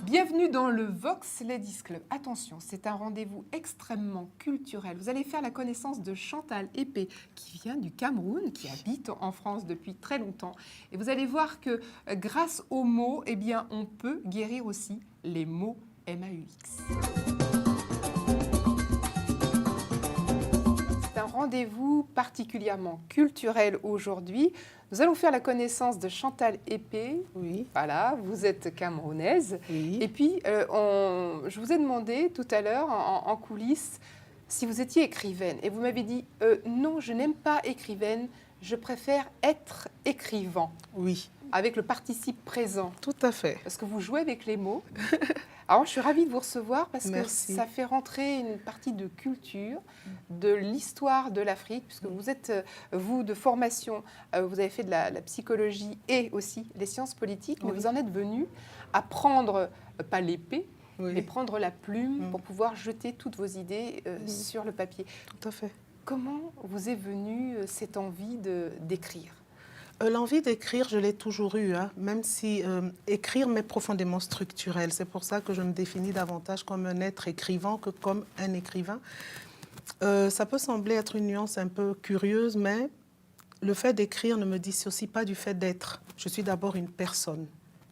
Bienvenue dans le Vox Ladies Club. Attention, c'est un rendez-vous extrêmement culturel. Vous allez faire la connaissance de Chantal Épée, qui vient du Cameroun, qui habite en France depuis très longtemps. Et vous allez voir que grâce aux mots, eh bien, on peut guérir aussi les mots MAUX. C'est un rendez-vous particulièrement culturel aujourd'hui. Nous allons faire la connaissance de Chantal Épée. Oui. Voilà, vous êtes camerounaise. Oui. Et puis, je vous ai demandé tout à l'heure, en coulisses, si vous étiez écrivaine. Et vous m'avez dit, non, je n'aime pas écrivaine, je préfère être écrivant. Oui. Avec le participe présent. Tout à fait. Parce que vous jouez avec les mots. Alors, je suis ravie de vous recevoir parce Merci. que ça fait rentrer une partie de culture, de l'histoire de l'Afrique, puisque vous êtes, vous, de formation, vous avez fait de la psychologie et aussi les sciences politiques, mais vous en êtes venu à prendre, pas l'épée, mais prendre la plume pour pouvoir jeter toutes vos idées sur le papier. Tout à fait. Comment vous est venue cette envie d'écrire ? L'envie d'écrire, je l'ai toujours eue, hein, même si écrire m'est profondément structurel. C'est pour ça que je me définis davantage comme un être écrivant que comme un écrivain. Ça peut sembler être une nuance un peu curieuse, mais le fait d'écrire ne me dissocie pas du fait d'être. Je suis d'abord une personne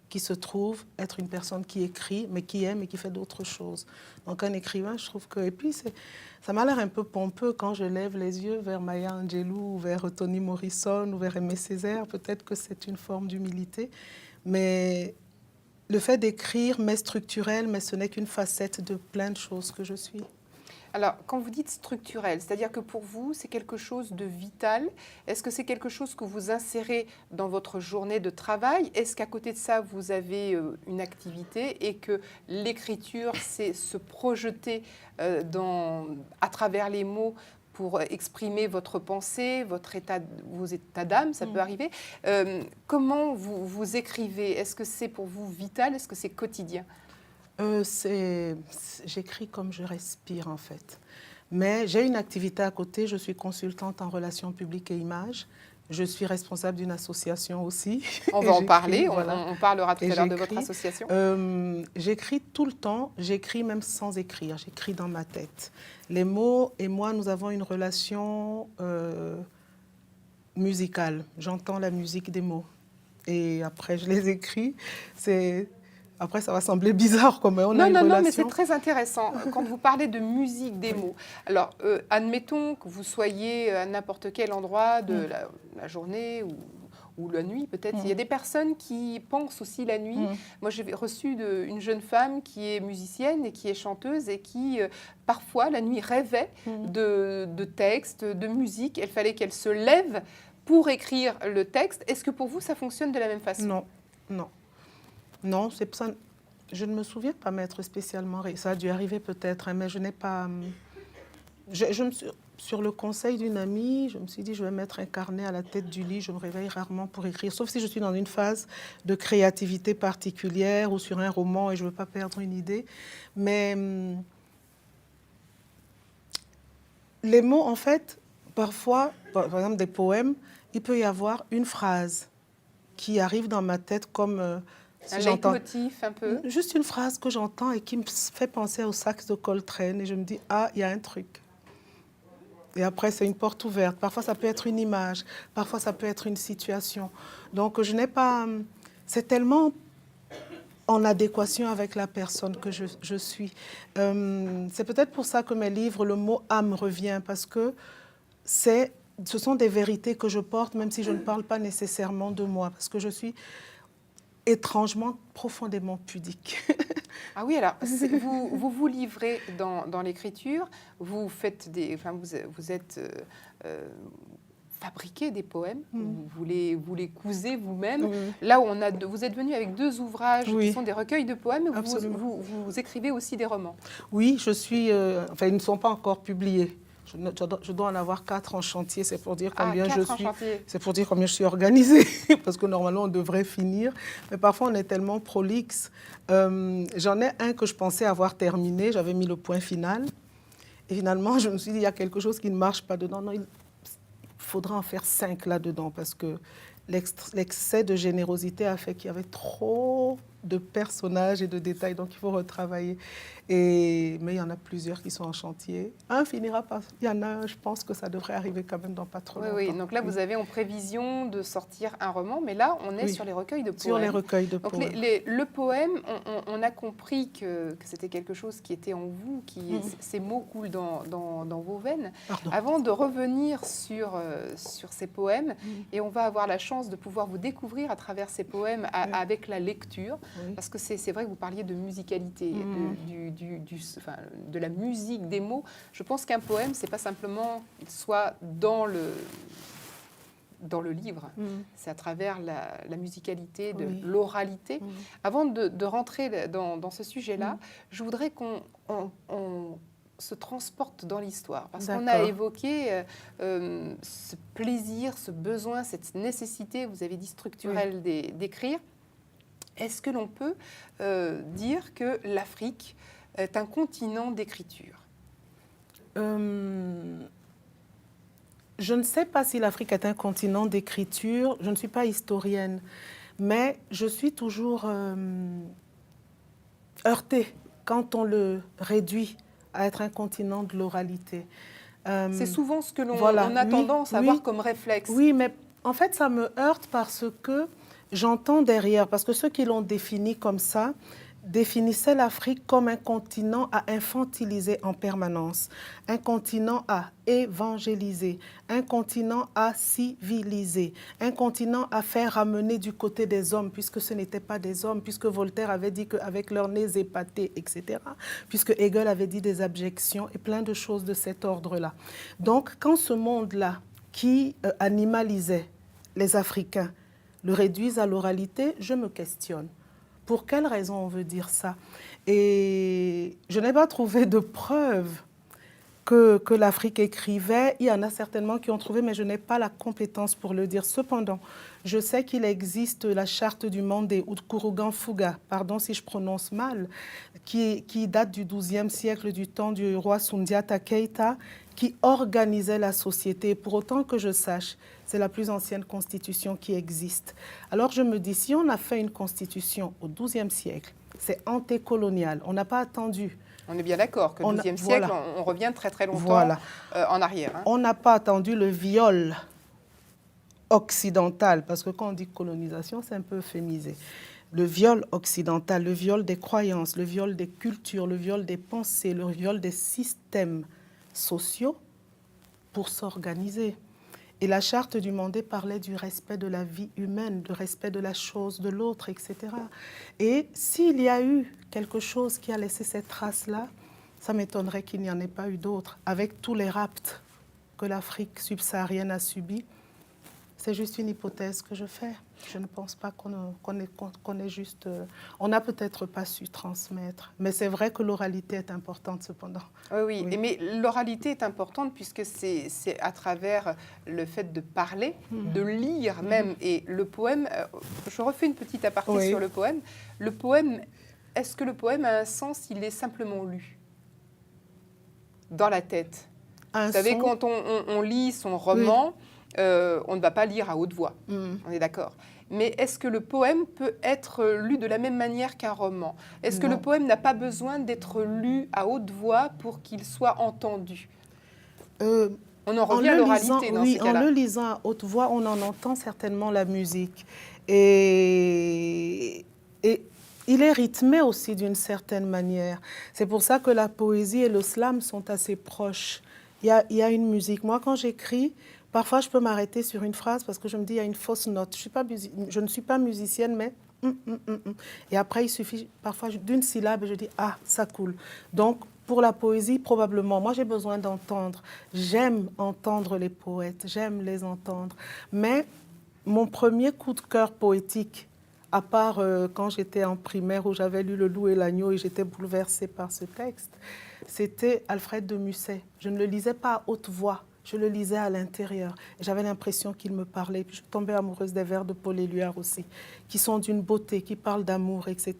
qui se trouve être une personne qui écrit, mais qui aime et qui fait d'autres choses. Donc un écrivain, je trouve que... Et puis, ça m'a l'air un peu pompeux quand je lève les yeux vers Maya Angelou, ou vers Toni Morrison, ou vers Aimé Césaire. Peut-être que c'est une forme d'humilité. Mais le fait d'écrire m'est structurel, mais ce n'est qu'une facette de plein de choses que je suis. Alors, quand vous dites structurel, c'est-à-dire que pour vous, c'est quelque chose de vital. Est-ce que c'est quelque chose que vous insérez dans votre journée de travail? Est-ce qu'à côté de ça, vous avez une activité et que l'écriture, c'est se projeter à travers les mots pour exprimer votre pensée, vos états d'âme, ça peut arriver. Comment vous écrivez? Est-ce que c'est pour vous vital? Est-ce que c'est quotidien? J'écris comme je respire, en fait. Mais j'ai une activité à côté. Je suis consultante en relations publiques et images. Je suis responsable d'une association aussi. On va en parler. Voilà. On parlera tout à l'heure de votre association. J'écris tout le temps. J'écris même sans écrire. J'écris dans ma tête. Les mots et moi, nous avons une relation musicale. J'entends la musique des mots. Et après, je les écris. Après, ça va sembler bizarre, comme on a une relation. Non, mais c'est très intéressant. Quand vous parlez de musique, des mots, alors, admettons que vous soyez à n'importe quel endroit de la journée ou la nuit, peut-être. Il y a des personnes qui pensent aussi la nuit. Moi, j'ai reçu une jeune femme qui est musicienne et qui est chanteuse et qui, parfois, la nuit, rêvait de textes, de musique. Il fallait qu'elle se lève pour écrire le texte. Est-ce que pour vous, ça fonctionne de la même façon? Non, non. Non, c'est ça. Je ne me souviens pas m'être spécialement... Ça a dû arriver peut-être, hein, mais je n'ai pas... Sur le conseil d'une amie, je me suis dit, je vais mettre un carnet à la tête du lit. Je me réveille rarement pour écrire, sauf si je suis dans une phase de créativité particulière ou sur un roman et je ne veux pas perdre une idée. Mais les mots, en fait, parfois, par exemple des poèmes, il peut y avoir une phrase qui arrive dans ma tête comme... un leitmotiv un peu. Juste une phrase que j'entends et qui me fait penser au sax de Coltrane. Et je me dis, ah, il y a un truc. Et après, c'est une porte ouverte. Parfois, ça peut être une image. Parfois, ça peut être une situation. Donc, je n'ai pas... C'est tellement en adéquation avec la personne que je suis. C'est peut-être pour ça que mes livres, le mot âme revient, parce que ce sont des vérités que je porte, même si je ne parle pas nécessairement de moi, parce que je suis étrangement, profondément pudique. Ah oui, alors, vous livrez dans l'écriture, vous faites vous êtes... fabriquer des poèmes, vous les cousez vous-même. Là où vous êtes venu avec 2 ouvrages qui sont des recueils de poèmes, vous écrivez aussi des romans. Oui, je suis... enfin, ils ne sont pas encore publiés. Je dois en avoir 4 en chantier, c'est pour dire combien c'est pour dire combien je suis organisée, parce que normalement on devrait finir. Mais parfois on est tellement prolixe. J'en ai un que je pensais avoir terminé, j'avais mis le point final. Et finalement, je me suis dit, il y a quelque chose qui ne marche pas dedans. Non, il faudra en faire 5 là-dedans parce que l'excès de générosité a fait qu'il y avait trop de personnages et de détails, donc il faut retravailler. Mais il y en a plusieurs qui sont en chantier. Un finira par... Il y en a un, je pense que ça devrait arriver quand même dans pas trop longtemps. Oui, donc là, vous avez en prévision de sortir un roman, mais là, on est sur les recueils de poèmes. Sur les recueils de donc poèmes. Le poème, on a compris que c'était quelque chose qui était en vous, ces mots coulent dans vos veines. Pardon. Avant de revenir sur ces poèmes, et on va avoir la chance de pouvoir vous découvrir à travers ces poèmes avec la lecture, parce que c'est vrai que vous parliez de musicalité, de la musique, des mots. Je pense qu'un poème, c'est pas simplement qu'il soit dans le livre, c'est à travers la musicalité, l'oralité. Avant de rentrer dans ce sujet-là, je voudrais qu'on se transporte dans l'histoire, parce qu'on a évoqué ce plaisir, ce besoin, cette nécessité, vous avez dit structurelle, d'écrire. Est-ce que l'on peut dire que l'Afrique est un continent d'écriture ? Je ne sais pas si l'Afrique est un continent d'écriture. Je ne suis pas historienne, mais je suis toujours heurtée quand on le réduit à être un continent de l'oralité. C'est souvent ce que l'on a tendance à avoir comme réflexe. Oui, mais en fait, ça me heurte parce que j'entends derrière, parce que ceux qui l'ont défini comme ça, définissait l'Afrique comme un continent à infantiliser en permanence, un continent à évangéliser, un continent à civiliser, un continent à faire ramener du côté des hommes, puisque ce n'étaient pas des hommes, puisque Voltaire avait dit qu'avec leurs nez épatés, etc., puisque Hegel avait dit des abjections et plein de choses de cet ordre-là. Donc, quand ce monde-là, qui animalisait les Africains, le réduisent à l'oralité, je me questionne. Pour quelle raison on veut dire ça? Et je n'ai pas trouvé de preuve que l'Afrique écrivait. Il y en a certainement qui ont trouvé, mais je n'ai pas la compétence pour le dire. Cependant, je sais qu'il existe la charte du Mandé, ou de Kurugan-Fuga, pardon si je prononce mal, qui date du XIIe siècle, du temps du roi Sundiata Keita, qui organisait la société. Pour autant que je sache, c'est la plus ancienne constitution qui existe. Alors je me dis, si on a fait une constitution au XIIe siècle, c'est antécolonial, on n'a pas attendu. On est bien d'accord que le XIIe siècle, on revient très très longtemps en arrière. On n'a pas attendu le viol occidental, parce que quand on dit colonisation, c'est un peu euphémisé. Le viol occidental, le viol des croyances, le viol des cultures, le viol des pensées, le viol des systèmes sociaux pour s'organiser. Et la charte du Mandé parlait du respect de la vie humaine, du respect de la chose de l'autre, etc. Et s'il y a eu quelque chose qui a laissé cette trace-là, ça m'étonnerait qu'il n'y en ait pas eu d'autres. Avec tous les rapts que l'Afrique subsaharienne a subis, c'est juste une hypothèse que je fais. Je ne pense pas qu'on est juste... on n'a peut-être pas su transmettre. Mais c'est vrai que l'oralité est importante cependant. Oui. Mais l'oralité est importante puisque c'est à travers le fait de parler, de lire même. Et le poème, je refais une petite aparté sur le poème. Le poème, est-ce que le poème a un sens s'il est simplement lu dans la tête? Vous savez, quand on lit son roman... on ne va pas lire à haute voix, on est d'accord. Mais est-ce que le poème peut être lu de la même manière qu'un roman? Est-ce que le poème n'a pas besoin d'être lu à haute voix pour qu'il soit entendu? On en revient à l'oralité dans ces cas-là. En le lisant à haute voix, on en entend certainement la musique. Et il est rythmé aussi d'une certaine manière. C'est pour ça que la poésie et le slam sont assez proches. Il y a une musique. Moi, quand j'écris, parfois, je peux m'arrêter sur une phrase parce que je me dis, il y a une fausse note. Je ne suis pas musicienne, mais... Et après, il suffit parfois d'une syllabe et je dis, ah, ça coule. Donc, pour la poésie, probablement, moi, j'ai besoin d'entendre. J'aime entendre les poètes, j'aime les entendre. Mais mon premier coup de cœur poétique, à part quand j'étais en primaire où j'avais lu Le Loup et l'Agneau et j'étais bouleversée par ce texte, c'était Alfred de Musset. Je ne le lisais pas à haute voix. Je le lisais à l'intérieur. J'avais l'impression qu'il me parlait. Et puis je tombais amoureuse des vers de Paul Éluard aussi, qui sont d'une beauté, qui parlent d'amour, etc.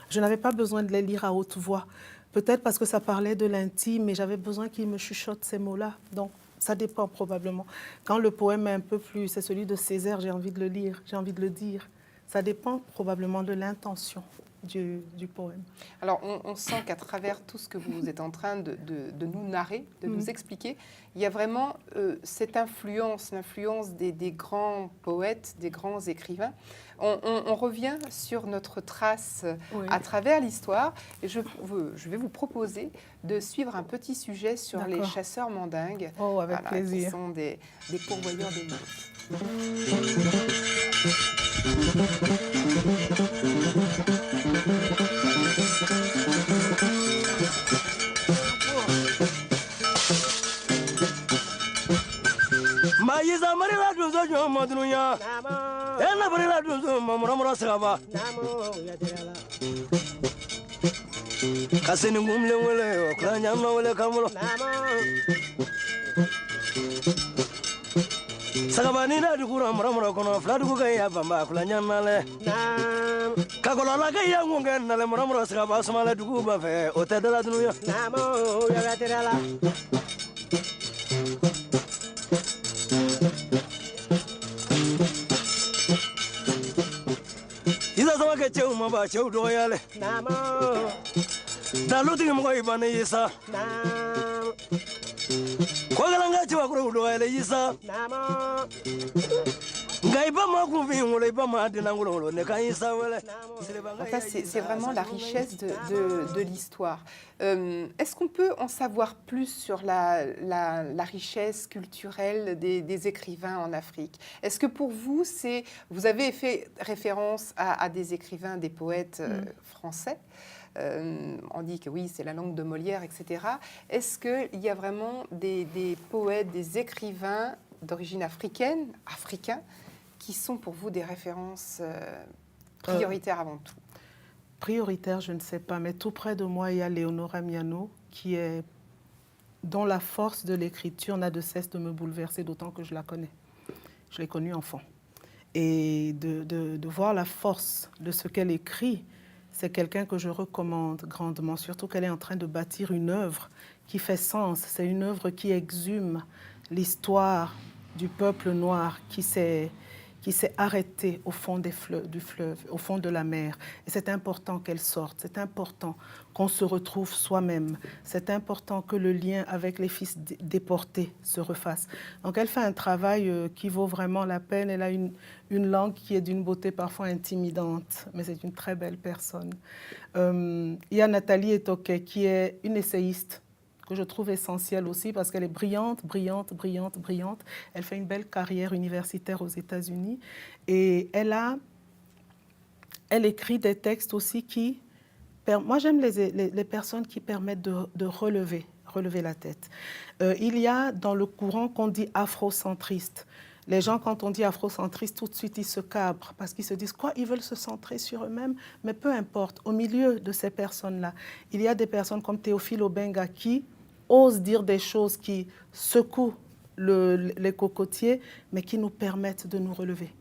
Je n'avais pas besoin de les lire à haute voix. Peut-être parce que ça parlait de l'intime et j'avais besoin qu'il me chuchote ces mots-là. Donc, ça dépend probablement. Quand le poème est un peu plus, c'est celui de Césaire, j'ai envie de le lire, j'ai envie de le dire. Ça dépend probablement de l'intention du poème. Alors, on sent qu'à travers tout ce que vous êtes en train de nous narrer, de nous expliquer, il y a vraiment cette influence, l'influence des grands poètes, des grands écrivains. On revient sur notre trace à travers l'histoire. Et je vais vous proposer de suivre un petit sujet sur les chasseurs mandingues. Oh, avec plaisir. Qui sont des pourvoyeurs de mots. Maïsa Marila Duzo Madruya, Ella Marila Duzo Mamura Sava, Cassini Mumle, Cranyama Camulo, Sagabanina Dukura Maramura, Fladuka, Bamba, Flanyamale, Kakola Yangan, Nalamura Sava, Samala Dukuba, Otadala Duya, Namo, Yagaterala. Ke cheu ma ba cheu do yale namo da luti mo ibane yisa nam ko galanga chiwa ko do yale yisa namo ngai ba ma ku vi ngolo ba ma dinangulo ne kan yisa wala. Ça, c'est vraiment la richesse de l'histoire. Est-ce qu'on peut en savoir plus sur la richesse culturelle des écrivains en Afrique? Est-ce que pour vous, vous avez fait référence à des écrivains, des poètes français? On dit que oui, c'est la langue de Molière, etc. Est-ce qu'il y a vraiment des poètes, des écrivains d'origine africaine, africains, qui sont pour vous des références prioritaires avant tout? Prioritaire, je ne sais pas, mais tout près de moi, il y a Léonora Miano, dont la force de l'écriture n'a de cesse de me bouleverser, d'autant que je la connais. Je l'ai connue enfant. Et de voir la force de ce qu'elle écrit, c'est quelqu'un que je recommande grandement, surtout qu'elle est en train de bâtir une œuvre qui fait sens. C'est une œuvre qui exhume l'histoire du peuple noir qui s'est arrêté au fond du fleuve, au fond de la mer. Et c'est important qu'elle sorte, c'est important qu'on se retrouve soi-même, c'est important que le lien avec les fils déportés se refasse. Donc elle fait un travail qui vaut vraiment la peine. Elle a une langue qui est d'une beauté parfois intimidante, mais c'est une très belle personne. Il y a Nathalie Etoke, qui est une essayiste, que je trouve essentielle aussi parce qu'elle est brillante. Elle fait une belle carrière universitaire aux États-Unis et elle écrit des textes aussi qui... Moi, j'aime les personnes qui permettent de relever la tête. Il y a dans le courant qu'on dit afrocentriste. Les gens, quand on dit afrocentriste, tout de suite, ils se cabrent parce qu'ils se disent quoi? Ils veulent se centrer sur eux-mêmes. Mais peu importe, au milieu de ces personnes-là, il y a des personnes comme Théophile Obenga qui osent dire des choses qui secouent les cocotiers, mais qui nous permettent de nous relever,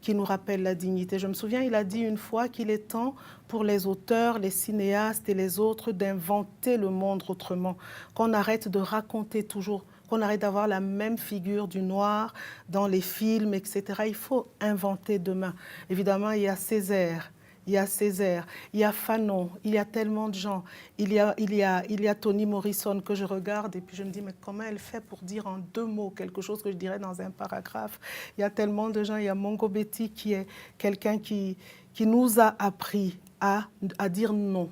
qui nous rappellent la dignité. Je me souviens, il a dit une fois qu'il est temps pour les auteurs, les cinéastes et les autres d'inventer le monde autrement, qu'on arrête de raconter toujours, qu'on arrête d'avoir la même figure du noir dans les films, etc. Il faut inventer demain. Évidemment, il y a Césaire, il y a Fanon, il y a tellement de gens. Il y a Toni Morrison que je regarde et puis je me dis, mais comment elle fait pour dire en 2 mots quelque chose que je dirais dans un paragraphe? Il y a tellement de gens. Il y a Mongo Betty qui est quelqu'un qui nous a appris à dire non.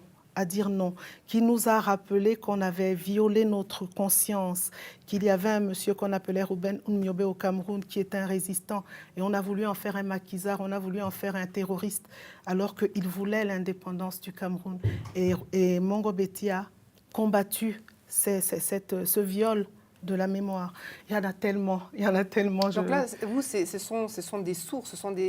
Qui nous a rappelé qu'on avait violé notre conscience, qu'il y avait un monsieur qu'on appelait Ruben Unmyobe au Cameroun qui était un résistant et on a voulu en faire un maquisard, on a voulu en faire un terroriste alors qu'il voulait l'indépendance du Cameroun. Et Mongo Betty a combattu ce viol de la mémoire. Il y en a tellement. Donc là, vous, ce sont des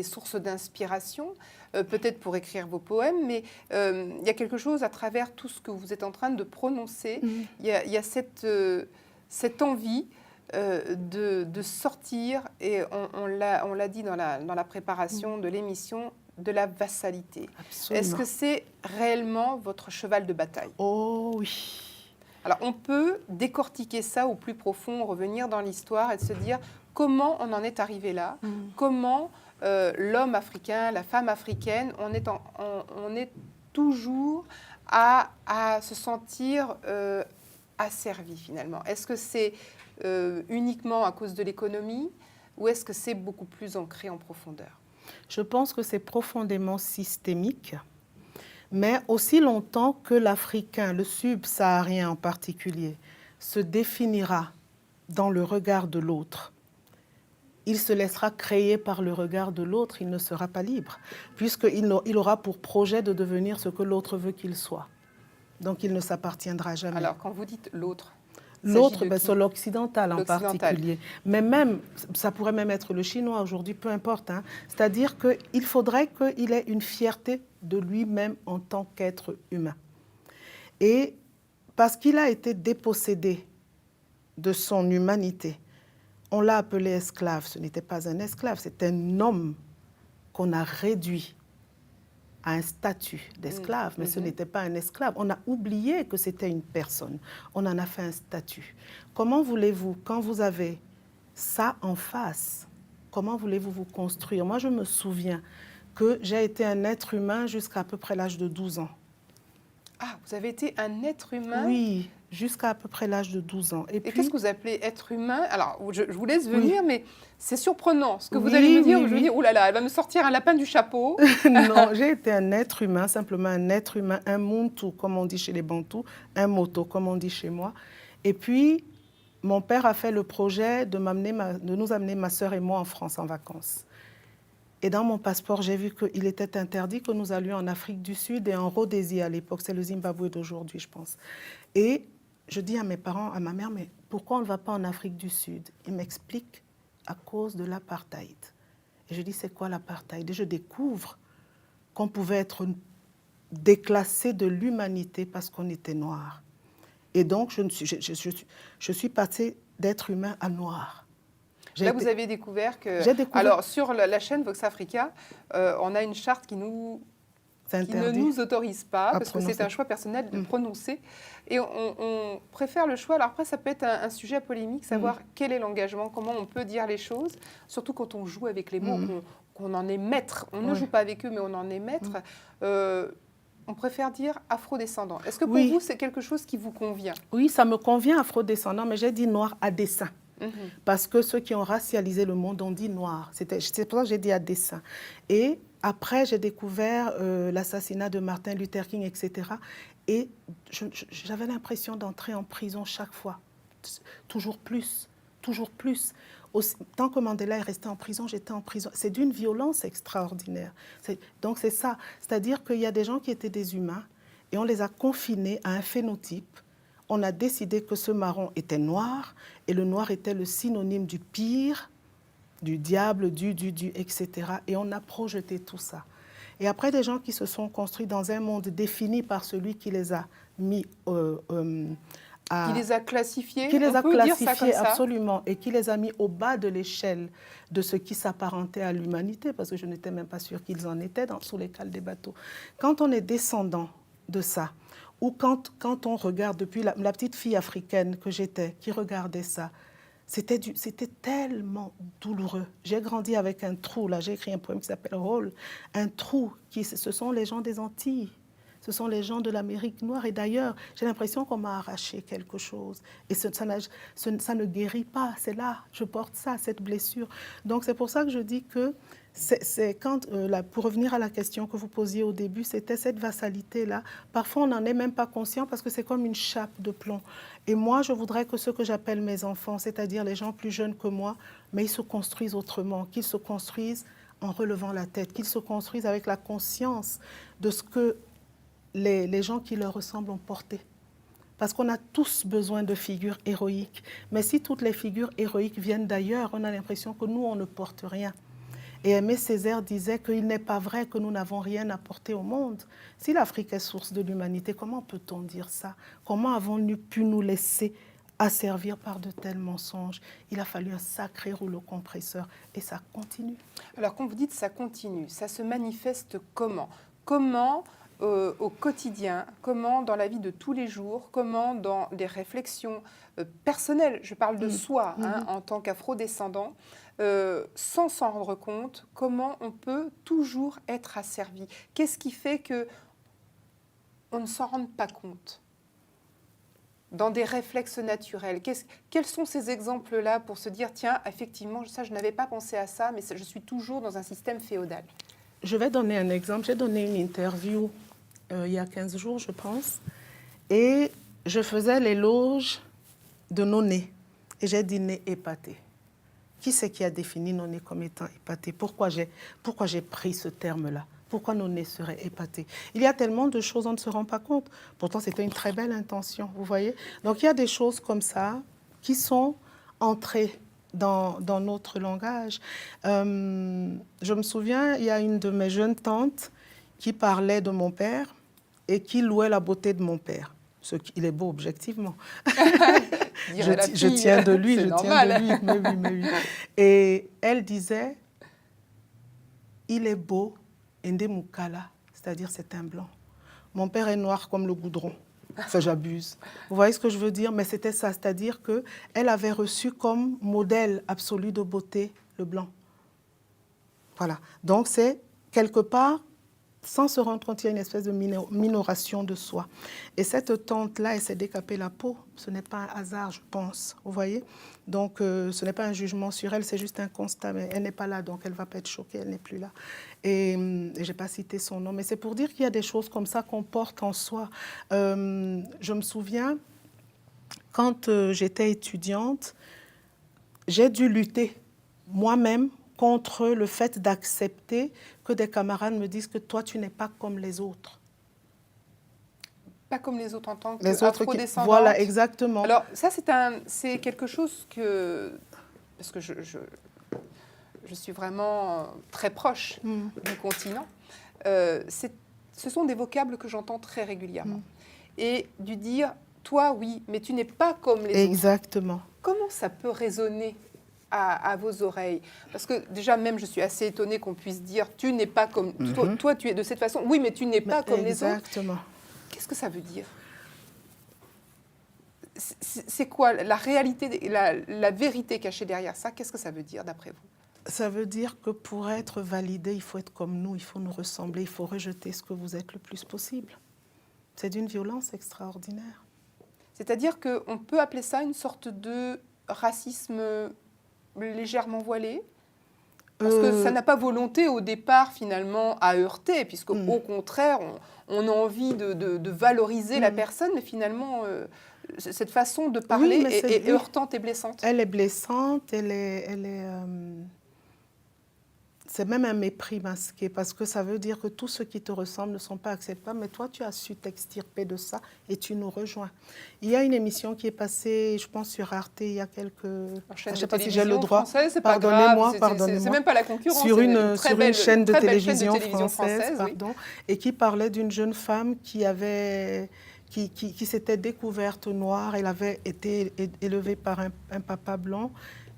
sources d'inspiration, peut-être pour écrire vos poèmes, mais il y a quelque chose à travers tout ce que vous êtes en train de prononcer. Il y a cette envie de sortir, et on l'a dit dans la préparation de l'émission, de la vassalité. Absolument. Est-ce que c'est réellement votre cheval de bataille? Oh oui. Alors, on peut décortiquer ça au plus profond, revenir dans l'histoire et se dire comment on en est arrivé là, comment l'homme africain, la femme africaine, on est toujours à se sentir asservi finalement. Est-ce que c'est uniquement à cause de l'économie ou est-ce que c'est beaucoup plus ancré en profondeur? Je pense que c'est profondément systémique. Mais aussi longtemps que l'Africain, le subsaharien en particulier, se définira dans le regard de l'autre, il se laissera créer par le regard de l'autre, il ne sera pas libre, puisqu'il aura pour projet de devenir ce que l'autre veut qu'il soit. Donc il ne s'appartiendra jamais. Alors, quand vous dites l'autre, l'autre, c'est l'occidental en L'occidental. particulier. Mais même, ça pourrait même être le chinois aujourd'hui, peu importe. Hein. C'est-à-dire qu'il faudrait qu'il ait une fierté de lui-même en tant qu'être humain. Et parce qu'il a été dépossédé de son humanité, on l'a appelé esclave. Ce n'était pas un esclave, c'est un homme qu'on a réduit à un statut d'esclave, mais ce n'était pas un esclave. On a oublié que c'était une personne. On en a fait un statut. Comment voulez-vous, quand vous avez ça en face, comment voulez-vous vous construire? Moi, je me souviens que j'ai été un être humain jusqu'à peu près l'âge de 12 ans. Ah, vous avez été un être humain? Oui, jusqu'à peu près l'âge de 12 ans. Et qu'est-ce que vous appelez être humain? Alors, je vous laisse venir, mais c'est surprenant. Ce que vous Oui, allez me dire, oui, je me dis, oh là là, elle va me sortir un lapin du chapeau. Non, j'ai été un être humain, simplement un être humain, un muntu, comme on dit chez les Bantous, un moto, comme on dit chez moi. Et puis, mon père a fait le projet de nous amener, ma sœur et moi, en France en vacances. Et dans mon passeport, j'ai vu qu'il était interdit que nous allions en Afrique du Sud et en Rhodésie à l'époque. C'est le Zimbabwe d'aujourd'hui, je pense. Et je dis à mes parents, à ma mère, mais pourquoi on ne va pas en Afrique du Sud? Ils m'expliquent à cause de l'apartheid. Et je dis, c'est quoi l'apartheid? Et je découvre qu'on pouvait être déclassé de l'humanité parce qu'on était noir. Et donc, je suis passée d'être humain à noir. Là, vous avez découvert que... Alors, sur la chaîne Vox Africa, on a une charte qui ne nous autorise pas, parce que c'est un choix personnel de prononcer. Et on préfère le choix. Alors après, ça peut être un sujet polémique, savoir quel est l'engagement, comment on peut dire les choses, surtout quand on joue avec les mots, qu'on en est maître. On ne joue pas avec eux, mais on en est maître. On préfère dire afrodescendant. Est-ce que pour vous, c'est quelque chose qui vous convient? Oui, ça me convient, afrodescendant, mais j'ai dit noir à dessein. Parce que ceux qui ont racialisé le monde ont dit noir. C'est pour ça que j'ai dit à dessein. Et après, j'ai découvert l'assassinat de Martin Luther King, etc. Et j'avais l'impression d'entrer en prison chaque fois. Toujours plus, toujours plus. Tant que Mandela est resté en prison, j'étais en prison. C'est d'une violence extraordinaire. Donc c'est ça. C'est-à-dire qu'il y a des gens qui étaient des humains et on les a confinés à un phénotype. On a décidé que ce marron était noir et le noir était le synonyme du pire, du diable, etc. Et on a projeté tout ça. Et après, des gens qui se sont construits dans un monde défini par celui qui les a mis qui les a classifiés, qui les a classifiés, ça. absolument, et qui les a mis au bas de l'échelle de ce qui s'apparentait à l'humanité, parce que je n'étais même pas sûre qu'ils en étaient sous les cales des bateaux. Quand on est descendant de ça, ou quand on regarde, depuis la petite fille africaine que j'étais, qui regardait ça, c'était tellement douloureux. J'ai grandi avec un trou, là j'ai écrit un poème qui s'appelle Hall, un trou, ce sont les gens des Antilles. Ce sont les gens de l'Amérique noire. Et d'ailleurs, j'ai l'impression qu'on m'a arraché quelque chose. Et ça ne guérit pas. C'est là, je porte ça, cette blessure. Donc c'est pour ça que je dis que pour revenir à la question que vous posiez au début, c'était cette vassalité-là. Parfois, on n'en est même pas conscient parce que c'est comme une chape de plomb. Et moi, je voudrais que ceux que j'appelle mes enfants, c'est-à-dire les gens plus jeunes que moi, mais ils se construisent autrement, qu'ils se construisent en relevant la tête, qu'ils se construisent avec la conscience de ce que les gens qui leur ressemblent ont porté. Parce qu'on a tous besoin de figures héroïques. Mais si toutes les figures héroïques viennent d'ailleurs, on a l'impression que nous, on ne porte rien. Et Aimé Césaire disait qu'il n'est pas vrai que nous n'avons rien apporté au monde. Si l'Afrique est source de l'humanité, comment peut-on dire ça? Comment avons-nous pu nous laisser asservir par de tels mensonges. Il a fallu un sacré rouleau compresseur et ça continue. Alors, quand vous dites ça continue, ça se manifeste comment? Comment au quotidien, comment dans la vie de tous les jours, comment dans des réflexions personnelles, je parle de soi en tant qu'afro-descendant, sans s'en rendre compte, comment on peut toujours être asservi? Qu'est-ce qui fait qu'on ne s'en rende pas compte? Dans des réflexes naturels. Quels sont ces exemples-là pour se dire, tiens, effectivement, ça, je n'avais pas pensé à ça, mais je suis toujours dans un système féodal? Je vais donner un exemple. J'ai donné une interview il y a 15 jours, je pense, et je faisais l'éloge de nos nez. Et j'ai dit nez épaté. Qui c'est qui a défini nos nez comme étant épatés? Pourquoi j'ai pris ce terme-là? Pourquoi nos nez seraient épatés? Il y a tellement de choses, on ne se rend pas compte. Pourtant, c'était une très belle intention, vous voyez? Donc, il y a des choses comme ça qui sont entrées dans notre langage. Je me souviens, il y a une de mes jeunes tantes qui parlait de mon père et qui louait la beauté de mon père. Il est beau objectivement. Je tiens de lui, mais oui. Et elle disait, il est beau, Ndemukala, c'est-à-dire c'est un blanc. Mon père est noir comme le goudron. Enfin, j'abuse. Vous voyez ce que je veux dire? Mais c'était ça, c'est-à-dire qu'elle avait reçu comme modèle absolu de beauté le blanc. Voilà. Donc c'est quelque part, sans se rendre compte, il y a une espèce de minoration de soi. Et cette tante-là, elle s'est décapée la peau. Ce n'est pas un hasard, je pense. Vous voyez? Donc, ce n'est pas un jugement sur elle, c'est juste un constat. Mais elle n'est pas là, donc elle ne va pas être choquée, elle n'est plus là. Et je n'ai pas cité son nom. Mais c'est pour dire qu'il y a des choses comme ça qu'on porte en soi. Je me souviens, quand j'étais étudiante, j'ai dû lutter moi-même contre le fait d'accepter que des camarades me disent que toi, tu n'es pas comme les autres. Pas comme les autres en tant Les autres qu'afro-descendante. Voilà, exactement. Alors, ça, c'est quelque chose que... Parce que je suis vraiment très proche du continent. Ce sont des vocables que j'entends très régulièrement. Et du dire, toi, oui, mais tu n'es pas comme les autres. Exactement. Comment ça peut résonner à vos oreilles? Parce que déjà, même, je suis assez étonnée qu'on puisse dire, tu n'es pas comme... Toi, tu es de cette façon. Oui, mais tu n'es pas comme les autres. Exactement. Qu'est-ce que ça veut dire? C'est quoi la réalité, la vérité cachée derrière ça? Qu'est-ce que ça veut dire d'après vous? Ça veut dire que pour être validé, il faut être comme nous, il faut nous ressembler, il faut rejeter ce que vous êtes le plus possible. C'est d'une violence extraordinaire. C'est-à-dire qu'on peut appeler ça une sorte de racisme légèrement voilé? Parce que ça n'a pas volonté au départ finalement à heurter, puisque au contraire, on a envie de valoriser la personne, mais finalement, cette façon de parler est heurtante et blessante. Elle est blessante, c'est même un mépris masqué, parce que ça veut dire que tous ceux qui te ressemblent ne sont pas acceptables, mais toi, tu as su t'extirper de ça et tu nous rejoins. Il y a une émission qui est passée, je pense, sur Arte il y a quelques... Je ne sais pas si j'ai le droit. Pardonnez-moi. C'est même pas la concurrence. Sur une chaîne de télévision française, pardon, et qui parlait d'une jeune femme qui s'était découverte noire. Elle avait été élevée par un papa blanc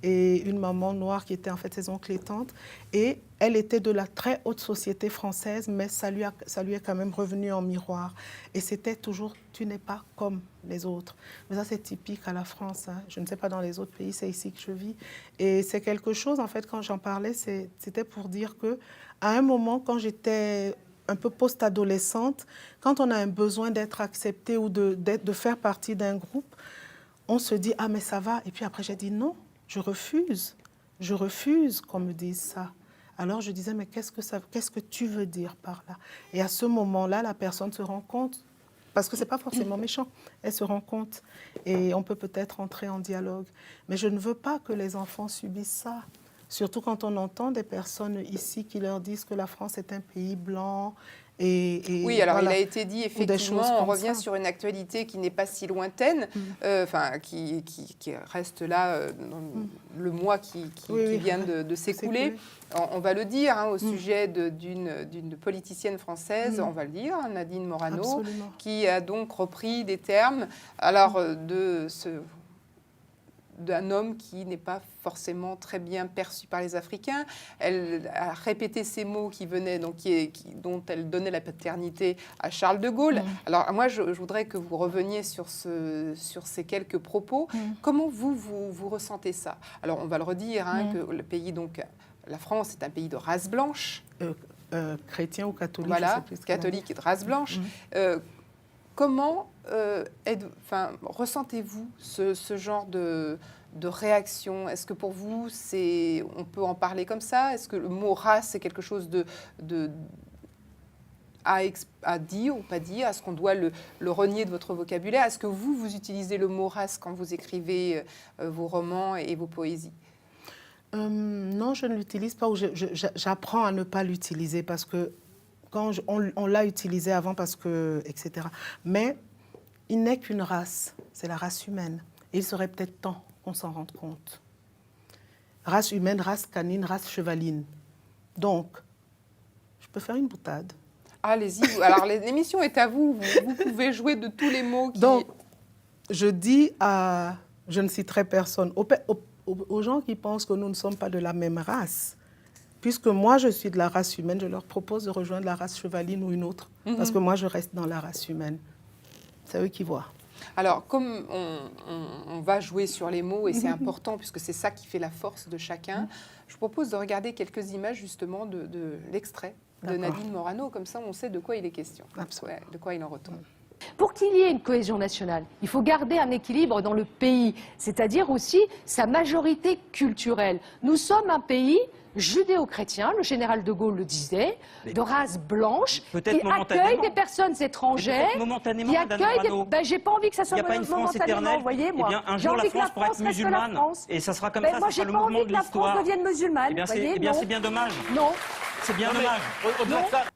et une maman noire qui était en fait ses oncles et tantes. Et elle était de la très haute société française, mais ça lui est quand même revenu en miroir. Et c'était toujours, tu n'es pas comme les autres. Mais ça, c'est typique à la France. Hein. Je ne sais pas dans les autres pays, c'est ici que je vis. Et c'est quelque chose, en fait, quand j'en parlais, c'était pour dire que à un moment, quand j'étais un peu post-adolescente, quand on a un besoin d'être accepté ou de faire partie d'un groupe, on se dit « Ah, mais ça va ». Et puis après, j'ai dit « Non, je refuse qu'on me dise ça ». Alors je disais « Mais qu'est-ce que tu veux dire par là ?» Et à ce moment-là, la personne se rend compte, parce que ce n'est pas forcément méchant, elle se rend compte et on peut peut-être entrer en dialogue. Mais je ne veux pas que les enfants subissent ça. Surtout quand on entend des personnes ici qui leur disent que la France est un pays blanc. Oui, alors voilà, il a été dit, effectivement, on revient sur une actualité qui n'est pas si lointaine, qui reste là dans le mois qui vient de s'écouler. On va le dire au sujet d'une politicienne française, on va le dire, Nadine Morano, qui a donc repris des termes alors, de ce d'un homme qui n'est pas forcément très bien perçu par les Africains. Elle a répété ces mots qui venaient, donc dont elle donnait la paternité à Charles de Gaulle. Alors moi, je voudrais que vous reveniez sur ces quelques propos. Comment vous ressentez ça? Alors on va le redire, que le pays, donc la France, est un pays de race blanche. Chrétien ou catholique? Voilà, catholique et de race blanche. Comment ressentez-vous ce genre de réaction? Est-ce que pour vous, on peut en parler comme ça? Est-ce que le mot race est quelque chose à dire ou pas dire? Est-ce qu'on doit le renier de votre vocabulaire? Est-ce que vous utilisez le mot race quand vous écrivez vos romans et vos poésies? Non, je ne l'utilise pas, ou j'apprends à ne pas l'utiliser parce que quand on l'a utilisé avant, parce que, etc. Mais il n'est qu'une race, c'est la race humaine. Et il serait peut-être temps qu'on s'en rende compte. Race humaine, race canine, race chevaline. Donc, je peux faire une boutade. Allez-y. Alors, l'émission est à vous. Vous pouvez jouer de tous les mots qui... Donc, je dis à... Je ne citerai personne. Aux gens qui pensent que nous ne sommes pas de la même race, puisque moi, je suis de la race humaine, je leur propose de rejoindre la race chevaline ou une autre, parce que moi, je reste dans la race humaine. C'est eux qui voient. Alors, comme on va jouer sur les mots, et c'est important, puisque c'est ça qui fait la force de chacun, je vous propose de regarder quelques images, justement, de l'extrait de Nadine Morano. Comme ça, on sait de quoi il est question, de quoi il en retourne. Pour qu'il y ait une cohésion nationale, il faut garder un équilibre dans le pays, c'est-à-dire aussi sa majorité culturelle. Nous sommes un pays judéo-chrétien, le général de Gaulle le disait, de race blanche, qui accueille des personnes étrangères, qui accueille des... j'ai pas envie que ça soit momentanément, vous voyez, moi. J'ai envie que la France reste la France. Et ça sera comme ça, moi, j'ai pas envie que la France devienne musulmane, vous voyez. Eh bien, c'est bien dommage. Non. C'est bien dommage.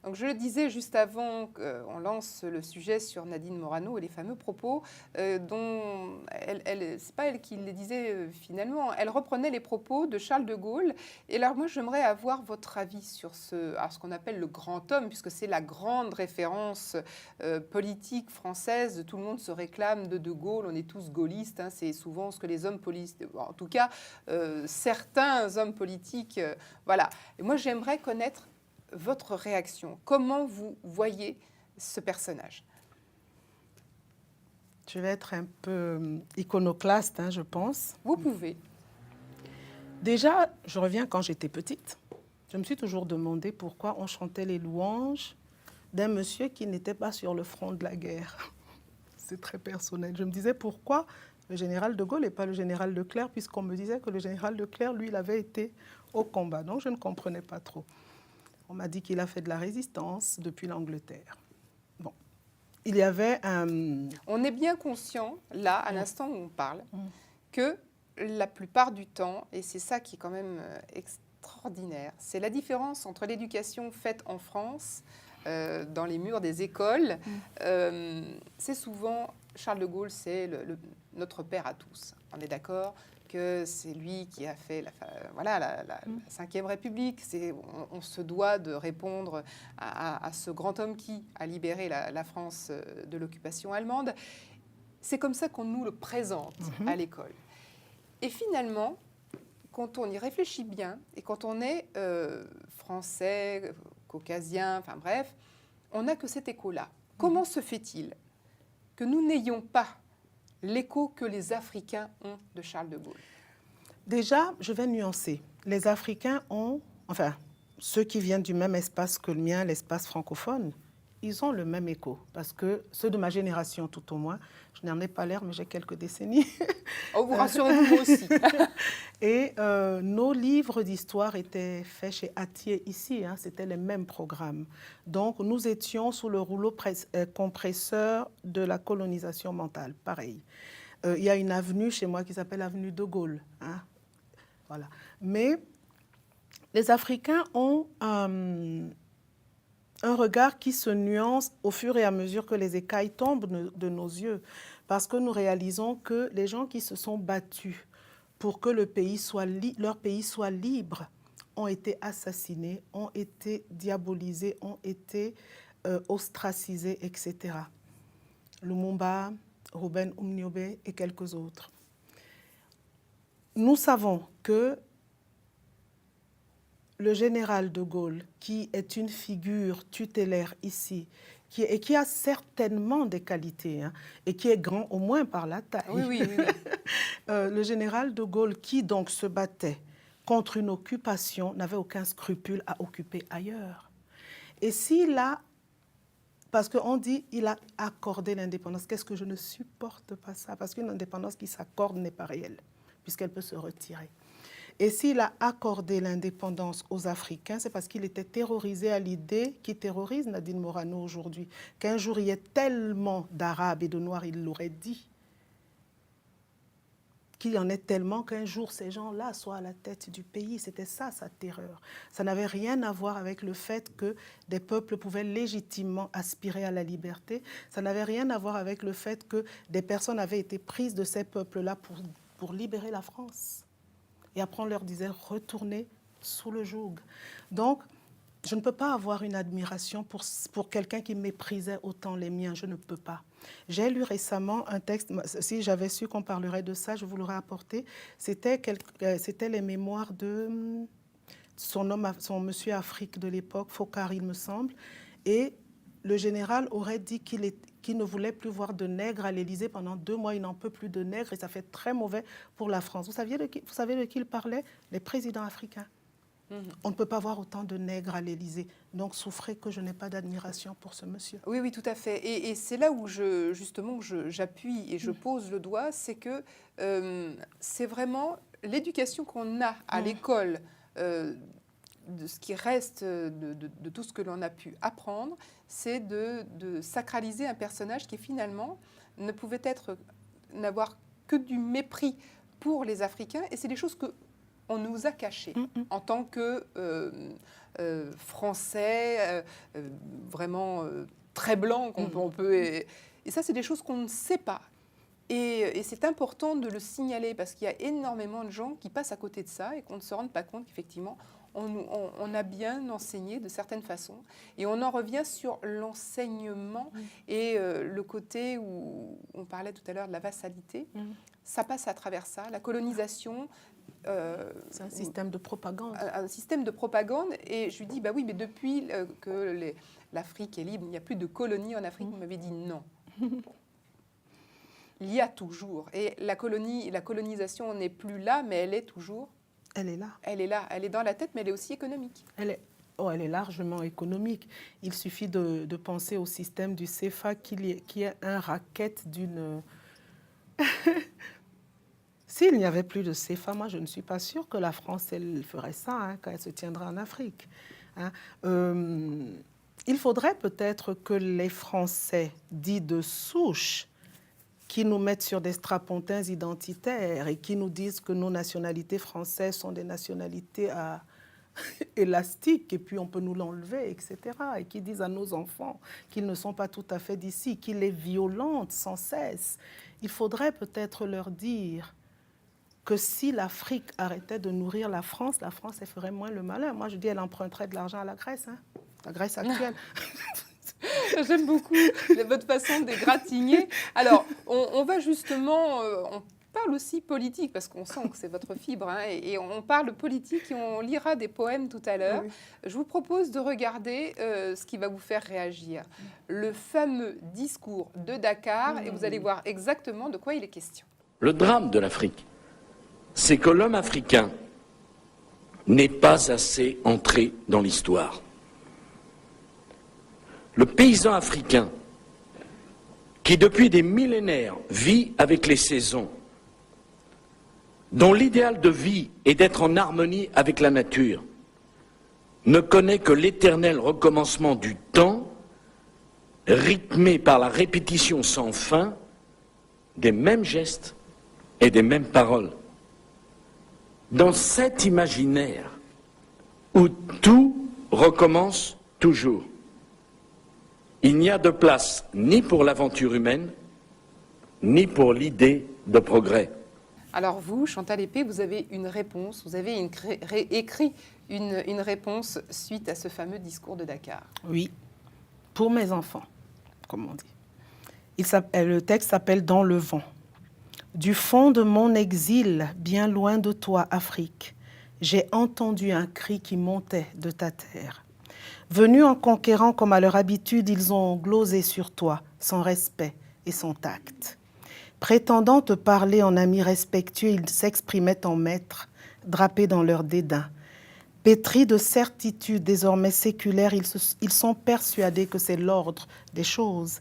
Donc, je le disais juste avant qu'on lance le sujet sur Nadine Morano et les fameux propos dont c'est pas elle qui les disait finalement. Elle reprenait les propos de Charles de Gaulle. Et alors moi, j'aimerais avoir votre avis sur ce qu'on appelle le grand homme, puisque c'est la grande référence politique française. Tout le monde se réclame de Gaulle. On est tous gaullistes. C'est souvent ce que les hommes politiques, en tout cas certains hommes politiques, voilà. Et moi, j'aimerais connaître votre réaction. Comment vous voyez ce personnage? Je vais être un peu iconoclaste, je pense. Vous pouvez. Déjà, je reviens quand j'étais petite. Je me suis toujours demandé pourquoi on chantait les louanges d'un monsieur qui n'était pas sur le front de la guerre. C'est très personnel. Je me disais pourquoi le général de Gaulle et pas le général Leclerc, puisqu'on me disait que le général Leclerc, lui, il avait été au combat. Donc, je ne comprenais pas trop. On m'a dit qu'il a fait de la résistance depuis l'Angleterre. Bon, il y avait un... On est bien conscient, là, à l'instant où on parle, que la plupart du temps, et c'est ça qui est quand même extraordinaire, c'est la différence entre l'éducation faite en France, dans les murs des écoles. C'est souvent, Charles de Gaulle, c'est notre père à tous. On est d'accord que c'est lui qui a fait la Cinquième République. On se doit de répondre à ce grand homme qui a libéré la France de l'occupation allemande. C'est comme ça qu'on nous le présente à l'école. Et finalement, quand on y réfléchit bien, et quand on est français, caucasien, enfin bref, on n'a que cet écho-là. Comment se fait-il que nous n'ayons pas l'écho que les Africains ont de Charles de Gaulle? Déjà, je vais nuancer. Les Africains ont, enfin, ceux qui viennent du même espace que le mien, l'espace francophone, ils ont le même écho. Parce que ceux de ma génération, tout au moins, je n'en ai pas l'air, mais j'ai quelques décennies. Oh, vous rassurez-vous, moi aussi. Et nos livres d'histoire étaient faits chez Atier ici, c'était les mêmes programmes. Donc, nous étions sous le rouleau compresseur de la colonisation mentale, pareil. Il y a une avenue chez moi qui s'appelle avenue de Gaulle. Voilà. Mais les Africains ont un regard qui se nuance au fur et à mesure que les écailles tombent de nos yeux. Parce que nous réalisons que les gens qui se sont battus pour que leur pays soit libre ont été assassinés, ont été diabolisés, ont été ostracisés, etc. Lumumba, Ruben Umniobé et quelques autres. nous savons que le général de Gaulle, qui est une figure tutélaire ici, et qui a certainement des qualités, hein, et qui est grand au moins par la taille. Oui. Le général de Gaulle, qui donc se battait contre une occupation, n'avait aucun scrupule à occuper ailleurs. Et s'il a, parce qu'on dit il a accordé l'indépendance, qu'est-ce que je ne supporte pas ça, parce qu'une indépendance qui s'accorde n'est pas réelle, puisqu'elle peut se retirer. Et s'il a accordé l'indépendance aux Africains, c'est parce qu'il était terrorisé à l'idée qui terrorise Nadine Morano aujourd'hui, qu'un jour il y ait tellement d'Arabes et de Noirs, il l'aurait dit, qu'il y en ait tellement qu'un jour ces gens-là soient à la tête du pays. C'était ça sa terreur. Ça n'avait rien à voir avec le fait que des peuples pouvaient légitimement aspirer à la liberté. Ça n'avait rien à voir avec le fait que des personnes avaient été prises de ces peuples-là pour libérer la France. Et après, on leur disait, retournez sous le joug. Donc, je ne peux pas avoir une admiration pour quelqu'un qui méprisait autant les miens. Je ne peux pas. J'ai lu récemment un texte, si j'avais su qu'on parlerait de ça, je vous l'aurais apporté. C'était les mémoires de son monsieur Afrique de l'époque, Focard, il me semble. Et le général aurait dit qu'il ne voulait plus voir de nègres à l'Élysée pendant 2 mois. Il n'en peut plus de nègres et ça fait très mauvais pour la France. Vous savez de qui il parlait? Les présidents africains. On ne peut pas voir autant de nègres à l'Élysée. Donc, souffrez que je n'ai pas d'admiration pour ce monsieur. Oui, tout à fait. Et c'est là où j'appuie et je pose le doigt, c'est que c'est vraiment l'éducation qu'on a à l'école, de ce qui reste de tout ce que l'on a pu apprendre, c'est de sacraliser un personnage qui finalement ne pouvait n'avoir que du mépris pour les Africains. Et c'est des choses qu'on nous a cachées en tant que Français, vraiment très blancs. Et ça, c'est des choses qu'on ne sait pas. Et c'est important de le signaler parce qu'il y a énormément de gens qui passent à côté de ça et qu'on ne se rende pas compte qu'effectivement, on a bien enseigné de certaines façons. Et on en revient sur l'enseignement et le côté où on parlait tout à l'heure de la vassalité. Ça passe à travers ça, la colonisation. C'est un système de propagande. Un système de propagande. Et je lui dis, bah oui, mais depuis que l'Afrique est libre, il n'y a plus de colonies en Afrique. Vous m'avez dit non. Il y a toujours. Et la colonisation n'est plus là, mais elle est toujours. Elle est là. Elle est là. Elle est dans la tête, mais elle est aussi économique. Elle est largement économique. Il suffit de penser au système du CFA qui est un racket d'une... S'il n'y avait plus de CFA, moi, je ne suis pas sûre que la France, elle ferait ça quand elle se tiendra en Afrique. Il faudrait peut-être que les Français dits de souche qui nous mettent sur des strapontins identitaires et qui nous disent que nos nationalités françaises sont des nationalités élastiques et puis on peut nous l'enlever, etc. Et qui disent à nos enfants qu'ils ne sont pas tout à fait d'ici, qu'ils les violentent sans cesse. Il faudrait peut-être leur dire que si l'Afrique arrêtait de nourrir la France, elle ferait moins le malin. Moi, je dis, elle emprunterait de l'argent à la Grèce, la Grèce actuelle. J'aime beaucoup votre façon d'égratigner. Alors, on va justement... on parle aussi politique, parce qu'on sent que c'est votre fibre, et on parle politique et on lira des poèmes tout à l'heure. Oui. Je vous propose de regarder ce qui va vous faire réagir. Le fameux discours de Dakar, et vous allez voir exactement de quoi il est question. Le drame de l'Afrique, c'est que l'homme africain n'est pas assez entré dans l'histoire. Le paysan africain, qui depuis des millénaires vit avec les saisons, dont l'idéal de vie est d'être en harmonie avec la nature, ne connaît que l'éternel recommencement du temps, rythmé par la répétition sans fin des mêmes gestes et des mêmes paroles. Dans cet imaginaire où tout recommence toujours, il n'y a de place ni pour l'aventure humaine, ni pour l'idée de progrès. Alors vous, Chantal Épée, vous avez une réponse, vous avez écrit une réponse suite à ce fameux discours de Dakar. Oui, pour mes enfants, comme on dit. Le texte s'appelle « Dans le vent ». Du fond de mon exil, bien loin de toi, Afrique, j'ai entendu un cri qui montait de ta terre. Venus en conquérant comme à leur habitude, ils ont glosé sur toi, sans respect et sans tact. Prétendant te parler en amis respectueux, ils s'exprimaient en maîtres, drapés dans leur dédain. Pétris de certitudes désormais séculaires, ils sont persuadés que c'est l'ordre des choses.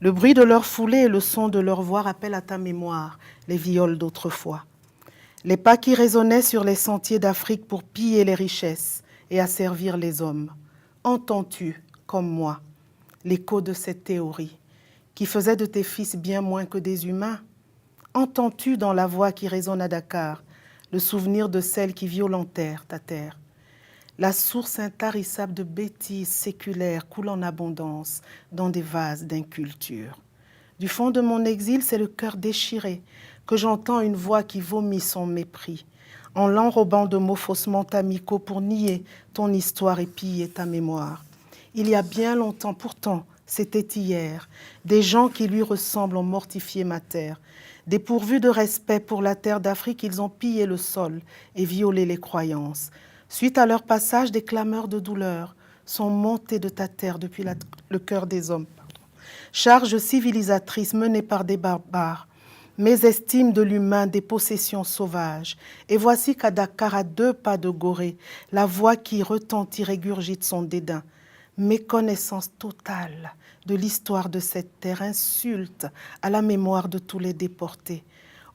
Le bruit de leur foulée et le son de leur voix rappellent à ta mémoire les viols d'autrefois. Les pas qui résonnaient sur les sentiers d'Afrique pour piller les richesses et asservir les hommes. Entends-tu, comme moi, l'écho de cette théorie qui faisait de tes fils bien moins que des humains? Entends-tu dans la voix qui résonne à Dakar le souvenir de celles qui violentèrent ta terre? La source intarissable de bêtises séculaires coule en abondance dans des vases d'inculture. Du fond de mon exil, c'est le cœur déchiré que j'entends une voix qui vomit son mépris, en l'enrobant de mots faussement amicaux pour nier ton histoire et piller ta mémoire. Il y a bien longtemps, pourtant, c'était hier, des gens qui lui ressemblent ont mortifié ma terre. Dépourvus de respect pour la terre d'Afrique, ils ont pillé le sol et violé les croyances. Suite à leur passage, des clameurs de douleur sont montées de ta terre depuis le cœur des hommes. Charge civilisatrice menée par des barbares, mésestime de l'humain des possessions sauvages. Et voici qu'à Dakar, à 2 pas de Gorée, la voix qui retentit régurgite son dédain. Méconnaissance totale de l'histoire de cette terre, insulte à la mémoire de tous les déportés.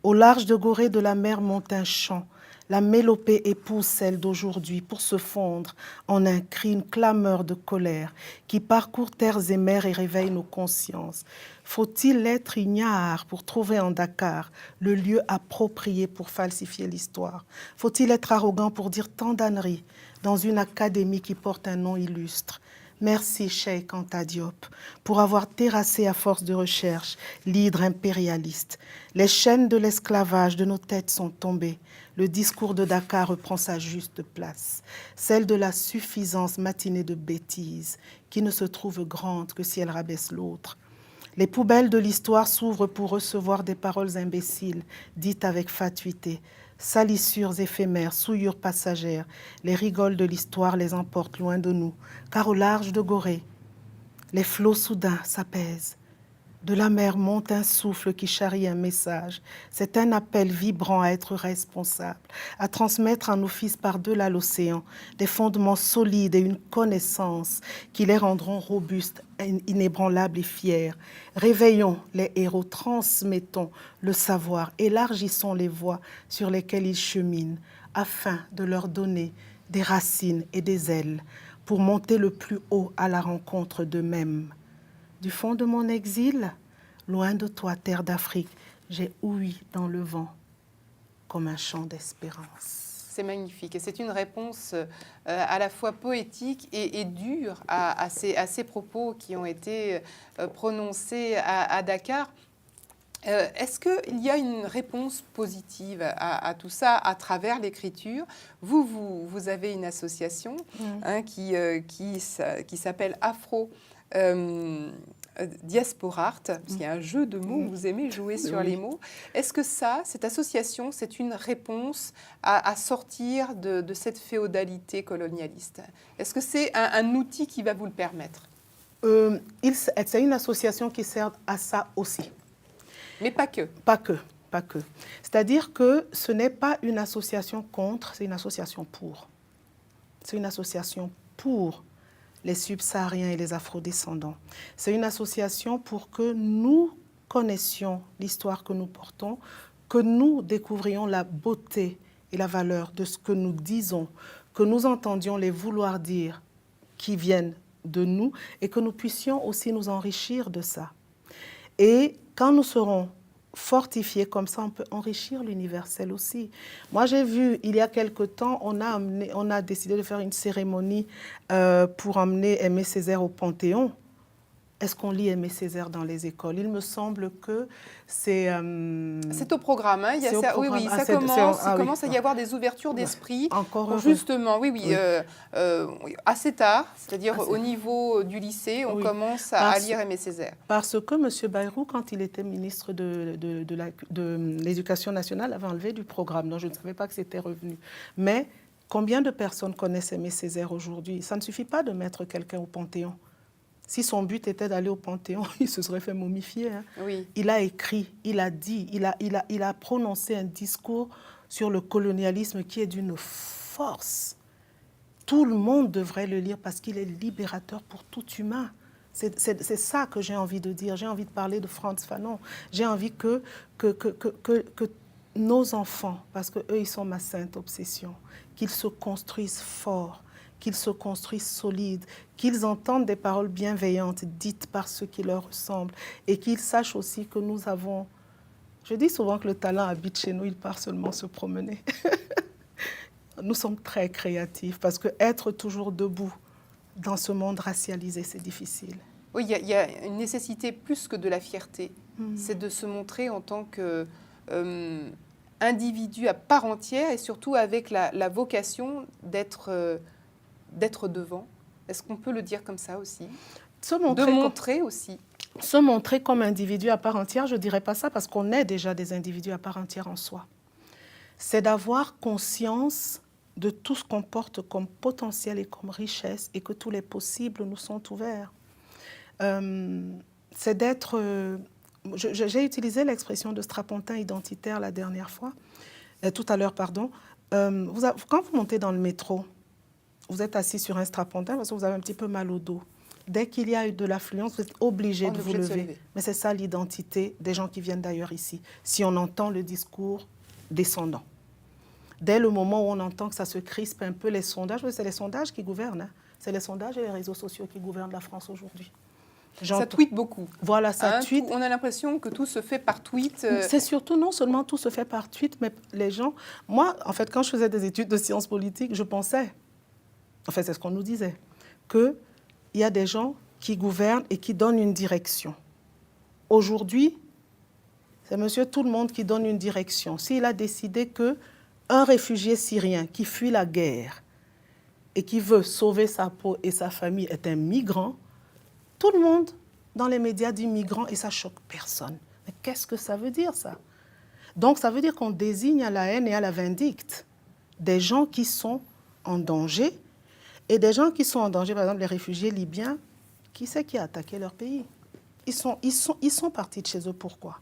Au large de Gorée, de la mer monte un chant. La mélopée épouse celle d'aujourd'hui pour se fondre en un cri, une clameur de colère qui parcourt terres et mers et réveille nos consciences. Faut-il être ignare pour trouver en Dakar le lieu approprié pour falsifier l'histoire? Faut-il être arrogant pour dire tant d'âneries dans une académie qui porte un nom illustre? Merci, Cheikh Anta Diop, pour avoir terrassé à force de recherche l'hydre impérialiste. Les chaînes de l'esclavage de nos têtes sont tombées. Le discours de Dakar reprend sa juste place, celle de la suffisance matinée de bêtises, qui ne se trouve grande que si elle rabaisse l'autre. Les poubelles de l'histoire s'ouvrent pour recevoir des paroles imbéciles, dites avec fatuité. Salissures éphémères, souillures passagères, les rigoles de l'histoire les emportent loin de nous, car au large de Gorée, les flots soudains s'apaisent. De la mer monte un souffle qui charrie un message. C'est un appel vibrant à être responsable, à transmettre à nos fils par-delà l'océan des fondements solides et une connaissance qui les rendront robustes, inébranlables et fiers. Réveillons les héros, transmettons le savoir, élargissons les voies sur lesquelles ils cheminent, afin de leur donner des racines et des ailes pour monter le plus haut à la rencontre d'eux-mêmes. Du fond de mon exil, loin de toi, terre d'Afrique, j'ai ouï dans le vent comme un chant d'espérance. C'est magnifique et c'est une réponse à la fois poétique et dure à ces propos qui ont été prononcés à Dakar. Est-ce qu'il y a une réponse positive à tout ça à travers l'écriture? Vous avez une association qui s'appelle Afro Diaspora Art, parce qu'il y a un jeu de mots, vous aimez jouer sur les mots. Est-ce que cette association, c'est une réponse à sortir de cette féodalité colonialiste? Est-ce que c'est un outil qui va vous le permettre? C'est une association qui sert à ça aussi. Mais pas que. Pas que. C'est-à-dire que ce n'est pas une association contre, c'est une association pour. C'est une association pour les subsahariens et les afrodescendants. C'est une association pour que nous connaissions l'histoire que nous portons, que nous découvrions la beauté et la valeur de ce que nous disons, que nous entendions les vouloir dire qui viennent de nous et que nous puissions aussi nous enrichir de ça. Et quand nous serons fortifiés comme ça, on peut enrichir l'universel aussi. Moi, j'ai vu, il y a quelque temps, on a décidé de faire une cérémonie pour emmener Aimé Césaire au Panthéon. est-ce qu'on lit Aimé Césaire dans les écoles? Il me semble que c'est... C'est au programme, hein. Il y a c'est au ça, programme. oui, Ah, ça commence, ah il oui. commence à y avoir des ouvertures d'esprit. Encore Pour heureux. justement, oui, Oui. assez tard, c'est-à-dire Assez- au niveau du lycée, on Oui. commence à Parce- lire Aimé Césaire. Parce que M. Bayrou, quand il était ministre de l'Éducation nationale, avait enlevé du programme. Donc je ne savais pas que c'était revenu. Mais combien de personnes connaissent Aimé Césaire aujourd'hui? Ça ne suffit pas de mettre quelqu'un au Panthéon. Si son but était d'aller au Panthéon, il se serait fait momifier. Hein. Oui. Il a écrit, il a dit, il a prononcé un discours sur le colonialisme qui est d'une force. Tout le monde devrait le lire parce qu'il est libérateur pour tout humain. C'est ça que j'ai envie de dire. J'ai envie de parler de Frantz Fanon. J'ai envie que nos enfants, parce qu'eux, ils sont ma sainte obsession, qu'ils se construisent forts, qu'ils se construisent solides, qu'ils entendent des paroles bienveillantes dites par ceux qui leur ressemblent et qu'ils sachent aussi que nous avons... Je dis souvent que le talent habite chez nous, il part seulement se promener. Nous sommes très créatifs parce qu'être toujours debout dans ce monde racialisé, c'est difficile. Oui, il y a une nécessité plus que de la fierté. C'est de se montrer en tant que individu à part entière et surtout avec la vocation d'être devant. Est-ce qu'on peut le dire comme ça aussi? Montrer aussi. Se montrer comme individu à part entière, je ne dirais pas ça parce qu'on est déjà des individus à part entière en soi. C'est d'avoir conscience de tout ce qu'on porte comme potentiel et comme richesse et que tous les possibles nous sont ouverts. C'est d'être... J'ai utilisé l'expression de strapontin identitaire la dernière fois, tout à l'heure, pardon. Quand vous montez dans le métro, vous êtes assis sur un strapontin parce que vous avez un petit peu mal au dos. Dès qu'il y a eu de l'affluence, vous êtes obligé de vous lever. Mais c'est ça l'identité des gens qui viennent d'ailleurs ici, si on entend le discours descendant. Dès le moment où on entend que ça se crispe un peu, les sondages, c'est les sondages qui gouvernent. Hein. C'est les sondages et les réseaux sociaux qui gouvernent la France aujourd'hui. Ça tweete beaucoup. Voilà, ça tweete. On a l'impression que tout se fait par tweet. C'est surtout, non seulement tout se fait par tweet, mais les gens... Moi, en fait, quand je faisais des études de sciences politiques, je pensais, en fait, c'est ce qu'on nous disait, qu'il y a des gens qui gouvernent et qui donnent une direction. Aujourd'hui, c'est monsieur tout le monde qui donne une direction. S'il a décidé qu'un réfugié syrien qui fuit la guerre et qui veut sauver sa peau et sa famille est un migrant, tout le monde dans les médias dit migrant et ça choque personne. Mais qu'est-ce que ça veut dire, ça? Donc, ça veut dire qu'on désigne à la haine et à la vindicte des gens qui sont en danger et des gens qui sont en danger, par exemple les réfugiés libyens, qui c'est qui a attaqué leur pays? Ils sont partis de chez eux, pourquoi?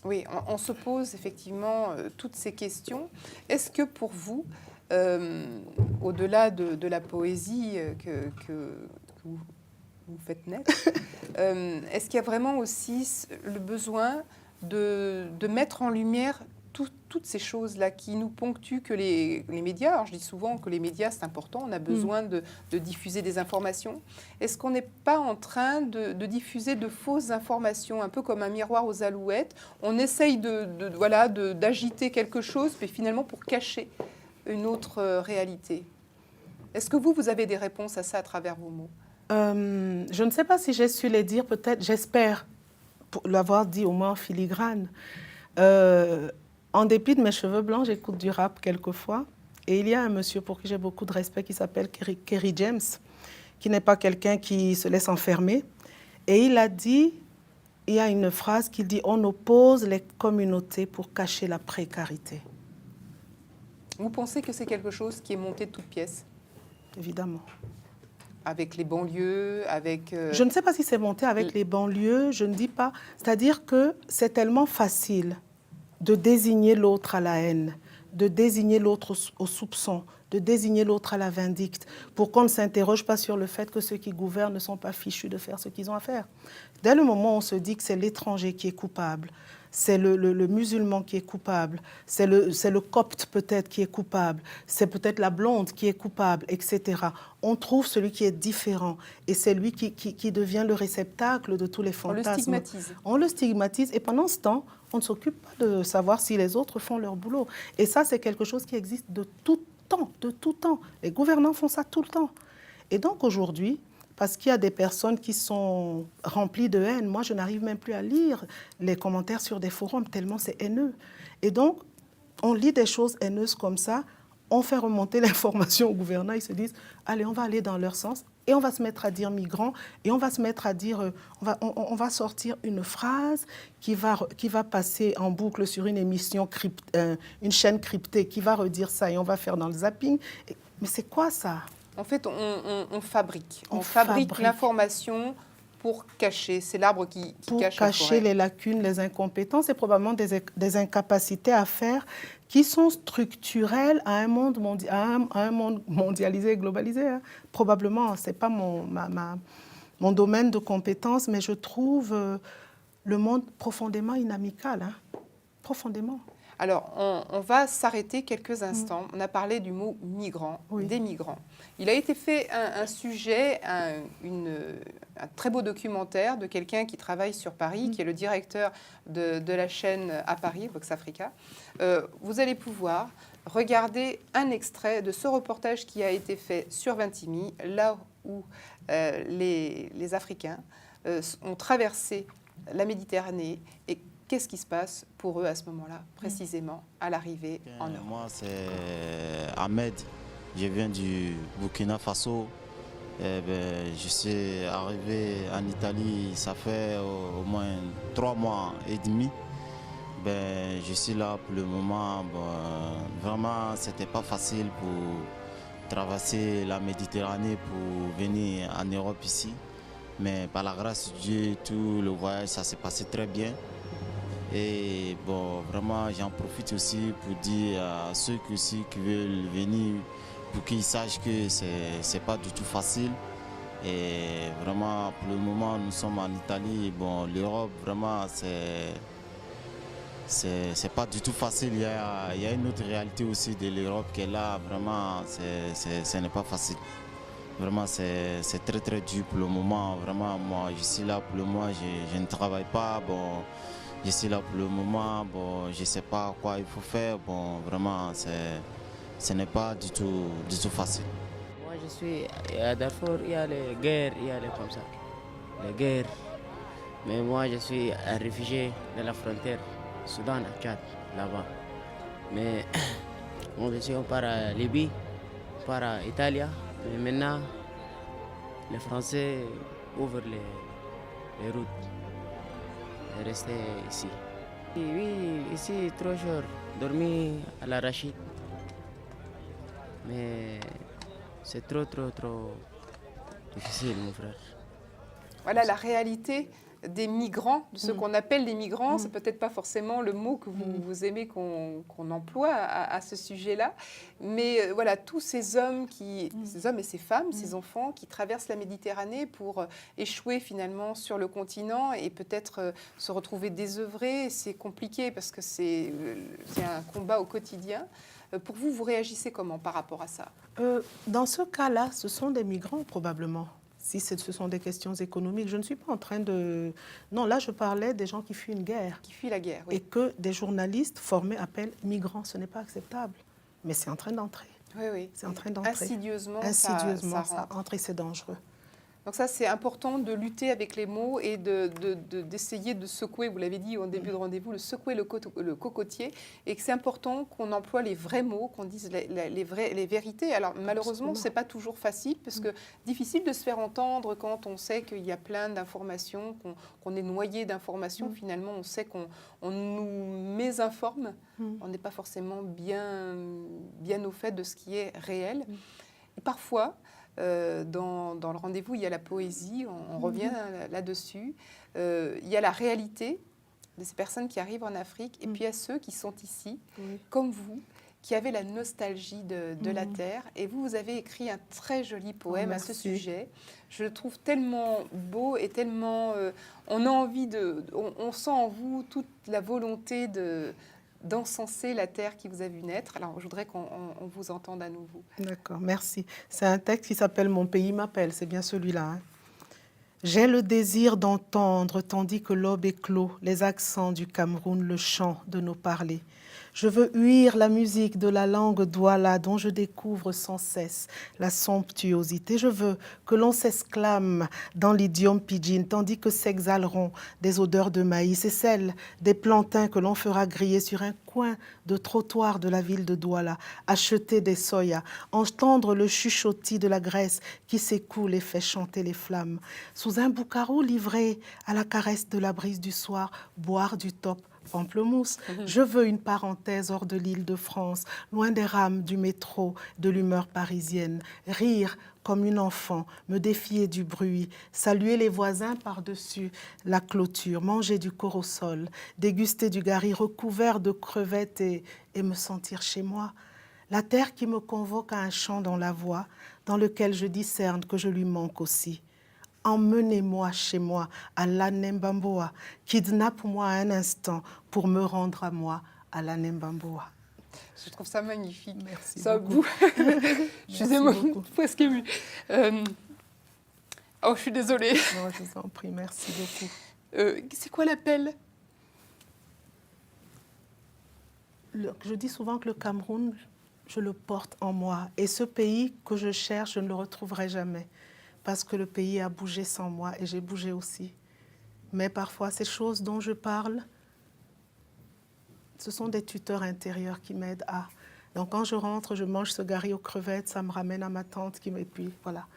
Oui, on se pose effectivement toutes ces questions. Est-ce que pour vous, au-delà de la poésie que vous faites naître, est-ce qu'il y a vraiment aussi le besoin de mettre en lumière toutes ces choses-là qui nous ponctuent, que les médias, alors je dis souvent que les médias c'est important, on a besoin de diffuser des informations. Est-ce qu'on n'est pas en train de diffuser de fausses informations, un peu comme un miroir aux alouettes? On essaye d'agiter quelque chose, mais finalement pour cacher une autre réalité. Est-ce que vous avez des réponses à ça à travers vos mots? Je ne sais pas si j'ai su les dire, peut-être, j'espère l'avoir dit au moins en filigrane. En dépit de mes cheveux blancs, j'écoute du rap quelquefois. Et il y a un monsieur pour qui j'ai beaucoup de respect qui s'appelle Kerry James, qui n'est pas quelqu'un qui se laisse enfermer. Et il a dit, il y a une phrase qui dit « On oppose les communautés pour cacher la précarité ». Vous pensez que c'est quelque chose qui est monté de toutes pièces? Évidemment. Avec les banlieues, avec... Je ne sais pas si c'est monté avec les banlieues, je ne dis pas. C'est-à-dire que c'est tellement facile de désigner l'autre à la haine, de désigner l'autre au soupçon, de désigner l'autre à la vindicte, pour qu'on ne s'interroge pas sur le fait que ceux qui gouvernent ne sont pas fichus de faire ce qu'ils ont à faire. Dès le moment où on se dit que c'est l'étranger qui est coupable, c'est le musulman qui est coupable, c'est le copte peut-être qui est coupable, c'est peut-être la blonde qui est coupable, etc. On trouve celui qui est différent et c'est lui qui devient le réceptacle de tous les fantasmes. On le stigmatise. On le stigmatise et pendant ce temps, on ne s'occupe pas de savoir si les autres font leur boulot. Et ça, c'est quelque chose qui existe de tout temps, de tout temps. Les gouvernants font ça tout le temps. Et donc aujourd'hui, parce qu'il y a des personnes qui sont remplies de haine. Moi, je n'arrive même plus à lire les commentaires sur des forums, tellement c'est haineux. Et donc, on lit des choses haineuses comme ça, on fait remonter l'information au gouvernement, ils se disent, allez, on va aller dans leur sens, et on va se mettre à dire migrants, et on va se mettre à dire, on va sortir une phrase qui va passer en boucle sur une émission, une chaîne cryptée, qui va redire ça, et on va faire dans le zapping. Mais c'est quoi ça? En fait, on fabrique. On fabrique l'information pour cacher. C'est l'arbre qui cache la forêt. Pour cacher les lacunes, les incompétences et probablement des incapacités à faire qui sont structurelles à un monde, mondialisé et globalisé. Hein. Probablement, ce n'est pas mon domaine de compétence, mais je trouve le monde profondément inamical. Hein. Profondément. Alors, on va s'arrêter quelques instants. On a parlé du mot migrant, des migrants. Il a été fait un sujet, un très beau documentaire de quelqu'un qui travaille sur Paris, qui est le directeur de la chaîne à Paris, Vox Africa. Vous allez pouvoir regarder un extrait de ce reportage qui a été fait sur Vintimille, là où les Africains ont traversé la Méditerranée et qu'est-ce qui se passe pour eux à ce moment-là, précisément, à l'arrivée en Europe? Moi, c'est Ahmed. Je viens du Burkina Faso. Je suis arrivé en Italie, ça fait au moins 3 mois et demi. Je suis là pour le moment. Vraiment, ce n'était pas facile pour traverser la Méditerranée pour venir en Europe ici. Mais par la grâce de Dieu, tout le voyage, ça s'est passé très bien. Et vraiment, j'en profite aussi pour dire à ceux qui veulent venir, pour qu'ils sachent que c'est pas du tout facile. Et vraiment, pour le moment, nous sommes en Italie. L'Europe, vraiment, c'est pas du tout facile. Il y a une autre réalité aussi de l'Europe qui est là. Vraiment, ce n'est pas facile. Vraiment, c'est très très dur pour le moment. Vraiment, moi, je suis là pour le moment. Je ne travaille pas. Je suis là pour le moment, je ne sais pas quoi il faut faire. Vraiment, ce n'est pas du tout facile. Moi, je suis à Darfour, il y a les guerres, il y a les comme ça. Les guerres. Mais moi, je suis un réfugié de la frontière, Soudan, à Tchad, là-bas. Mais on part à Libye, on part à Italie. Mais maintenant, les Français ouvrent les routes. Rester ici. Oui, ici, trop chaud. Dormir à l'arachide. Mais c'est trop difficile, mon frère. Voilà la réalité des migrants, de ce qu'on appelle les migrants. C'est peut-être pas forcément le mot que vous aimez qu'on emploie à ce sujet-là. Mais voilà, tous ces hommes ces hommes et ces femmes, ces enfants qui traversent la Méditerranée pour échouer finalement sur le continent et peut-être se retrouver désœuvrés. C'est compliqué parce que c'est un combat au quotidien. Pour vous, vous réagissez comment par rapport à ça? Dans ce cas-là, ce sont des migrants probablement. Si ce sont des questions économiques, je ne suis pas en train de... Non, là, je parlais des gens qui fuient une guerre. Qui fuient la guerre, oui. Et que des journalistes formés appellent migrants. Ce n'est pas acceptable. Mais c'est en train d'entrer. Oui, oui. C'est en train d'entrer. Insidieusement, ça entre et c'est dangereux. Donc ça, c'est important de lutter avec les mots et d'essayer de secouer, vous l'avez dit en début de rendez-vous, de secouer le cocotier, et que c'est important qu'on emploie les vrais mots, qu'on dise les vérités. Alors malheureusement, ce n'est pas toujours facile, parce que difficile de se faire entendre quand on sait qu'il y a plein d'informations, qu'on est noyé d'informations. Finalement, on sait qu'on nous mésinforme. On n'est pas forcément bien au fait de ce qui est réel. Et parfois... dans le rendez-vous, il y a la poésie, on revient là-dessus. Il y a la réalité de ces personnes qui arrivent en Afrique, et puis il y a ceux qui sont ici, comme vous, qui avez la nostalgie de la terre. Et vous avez écrit un très joli poème à ce sujet. Je le trouve tellement beau et tellement... on a envie on sent en vous toute la volonté d'encenser la terre qui vous a vu naître. Alors, je voudrais qu'on vous entende à nouveau. D'accord, merci. C'est un texte qui s'appelle « Mon pays m'appelle », c'est bien celui-là. Hein. J'ai le désir d'entendre, tandis que l'aube éclot, les accents du Cameroun, le chant de nos parlers. Je veux huir la musique de la langue douala dont je découvre sans cesse la somptuosité. Je veux que l'on s'exclame dans l'idiome pidgin tandis que s'exhaleront des odeurs de maïs et celles des plantains que l'on fera griller sur un coin de trottoir de la ville de Douala, acheter des soya, entendre le chuchotis de la graisse qui s'écoule et fait chanter les flammes. Sous un boucaro livré à la caresse de la brise du soir, boire du top pamplemousse. Je veux une parenthèse hors de l'île de France, loin des rames du métro, de l'humeur parisienne. Rire comme une enfant, me défier du bruit, saluer les voisins par-dessus la clôture, manger du corosol, déguster du gari recouvert de crevettes et me sentir chez moi. La terre qui me convoque à un chant dans la voix, dans lequel je discerne que je lui manque aussi. Emmenez-moi chez moi, à l'Anembamboa, kidnappe-moi un instant pour me rendre à moi, à l'Anembamboa. Je trouve ça magnifique. Merci ça beaucoup. Je suis presque émue. Oh, je suis désolée. Non, je vous en prie, merci beaucoup. C'est quoi l'appel? Je dis souvent que le Cameroun, je le porte en moi. Et ce pays que je cherche, je ne le retrouverai jamais. Parce que le pays a bougé sans moi et j'ai bougé aussi. Mais parfois, ces choses dont je parle, ce sont des tuteurs intérieurs qui m'aident à... Donc quand je rentre, je mange ce gari aux crevettes, ça me ramène à ma tante qui m'épuise. Voilà.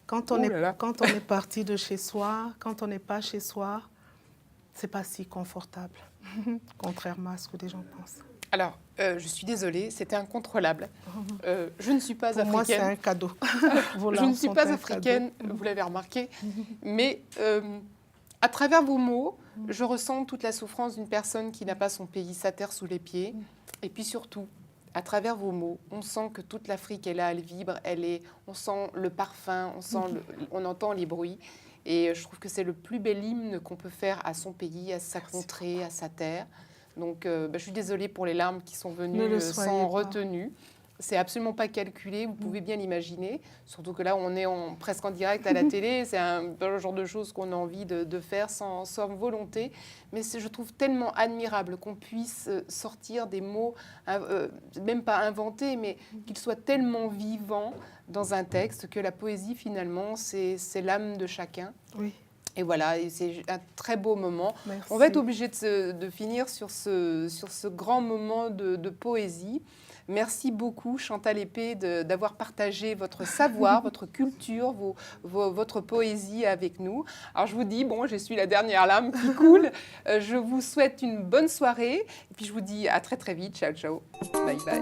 Quand on est parti de chez soi, quand on n'est pas chez soi, c'est pas si confortable, contrairement à ce que des gens pensent. Alors, je suis désolée, c'était incontrôlable. Je ne suis pas africaine. Pour moi, c'est un cadeau. Je ne suis pas africaine, vous l'avez remarqué. Mais à travers vos mots, je ressens toute la souffrance d'une personne qui n'a pas son pays, sa terre sous les pieds. Et puis surtout, à travers vos mots, on sent que toute l'Afrique est là, elle vibre, on sent le parfum, on entend les bruits. Et je trouve que c'est le plus bel hymne qu'on peut faire à son pays, à sa contrée, à sa terre. Donc, je suis désolée pour les larmes qui sont venues sans retenue. C'est absolument pas calculé, vous pouvez bien l'imaginer. Surtout que là, on est presque en direct à la télé. C'est le genre de choses qu'on a envie de faire sans volonté. Mais je trouve tellement admirable qu'on puisse sortir des mots, même pas inventés, mais qu'ils soient tellement vivants dans un texte que la poésie, finalement, c'est l'âme de chacun. Oui. Et voilà, et c'est un très beau moment. Merci. On va être obligé de finir sur ce grand moment de poésie. Merci beaucoup, Chantal Épée, d'avoir partagé votre savoir, votre culture, votre poésie avec nous. Alors, je vous dis, bon, je suis la dernière larme qui coule. Je vous souhaite une bonne soirée. Et puis, je vous dis à très, très vite. Ciao, ciao. Bye, bye.